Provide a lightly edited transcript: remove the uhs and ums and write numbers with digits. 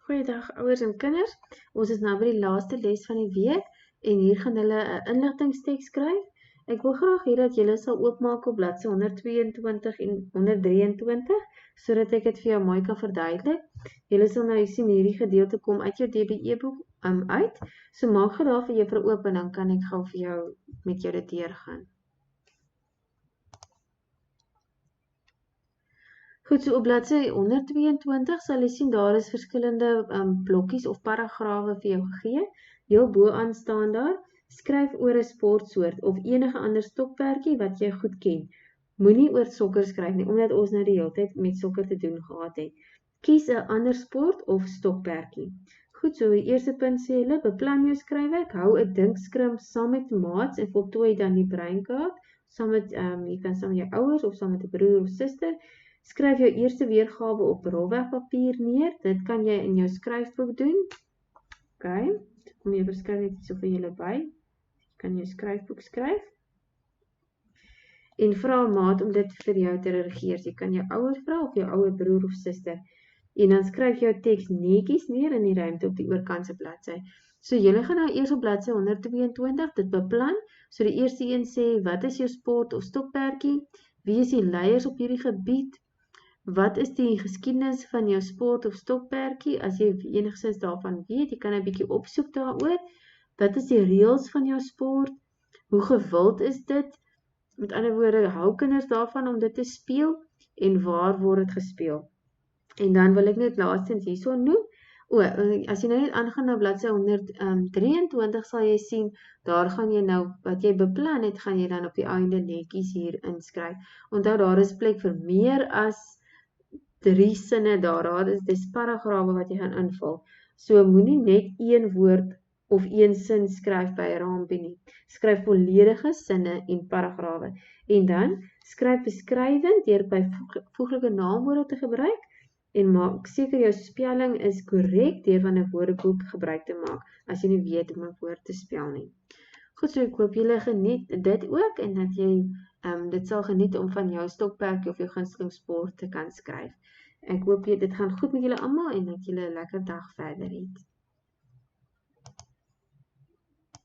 Goeiedag ouers en kinders. Ons is nou by die laaste les van die week en hier gaan hulle 'n inligtingsteks skryf. Ek wil graag hê dat julle sal oopmaak op bladsy 122 en 123 sodat ek dit vir jou mooi kan verduidelik. Julle sal nou sien hierdie gedeelte kom uit jou DBE boek uit. So maak gou daar vir juffrou oop en dan kan ek gou vir jou met jou dit deurgaan. Goed, so op bladsy 122 sal jy sien daar is verskillende blokkies of paragrawe vir jou gegee. Heel boaan staan daar, skryf oor 'n sportsoort of enige ander stokperdjie wat jy goed ken. Moenie oor sokker skryf nie, omdat ons nou die hele tyd met sokker te doen gehad het. Kies 'n ander sport of stokperdjie. Goed, so die eerste punt sê hulle, beplan jou skryfwerk, hou 'n dinkskrim saam met maats en voltooi dan die breinkaart, saam met jy kan saam met jou ouers of saam met 'n broer of suster. Skryf jou eerste weergawe op rolwegpapier neer. Dit kan jy in jou skryfboek doen. OK, kom jy beskryf net iets vir julle by. Jy kan jou skryfboek skryf. En vra 'n maat om dit vir jou te redigeer. Jy kan jou ouers vra of jou ouer broer of suster. En dan skryf jou teks netjies neer in die ruimte op die oorkantse bladsy. So julle gaan nou eers op bladsy 122 dit beplan. So die eerste een sê, wat is jou sport of stokperdjie? Wie is die leiers op hierdie gebied? Wat is die geskiedenis van jou sport of stokperdjie? As jy enigstens daarvan weet, jy kan 'n bietjie opsoek daaroor. Wat is die reëls van jou sport? Hoe gewild is dit? Met ander woorde, hou kinders daarvan om dit te speel en waar word dit gespeel? En dan wil ek net laastens hierso noem. As jy nou net aangaan na bladsy 123 sal jy sien, daar gaan jy nou, wat jy beplan het, gaan jy dan op die einde netjies hier inskryf. Onthou, daar is plek vir meer as 3 sinne daar, dis paragrawe wat jy gaan invul. So moenie net een woord of een sin skryf by 'n raampie nie. Skryf volledige sinne en paragrawe. En dan skryf beskrywend deur byvoeglike naamwoorde te gebruik en maak seker jou spelling is korrek deur van 'n woordeboek gebruik te maak as jy nie weet hoe om 'n woord te spel nie. Goed, so ek hoop julle geniet dit ook en dat jy dit sal geniet om van jou stokperdjie of jou gunsteling sport te kan skryf. Ek hoop dit gaan goed met julle almal en dat julle 'n lekker dag verder het.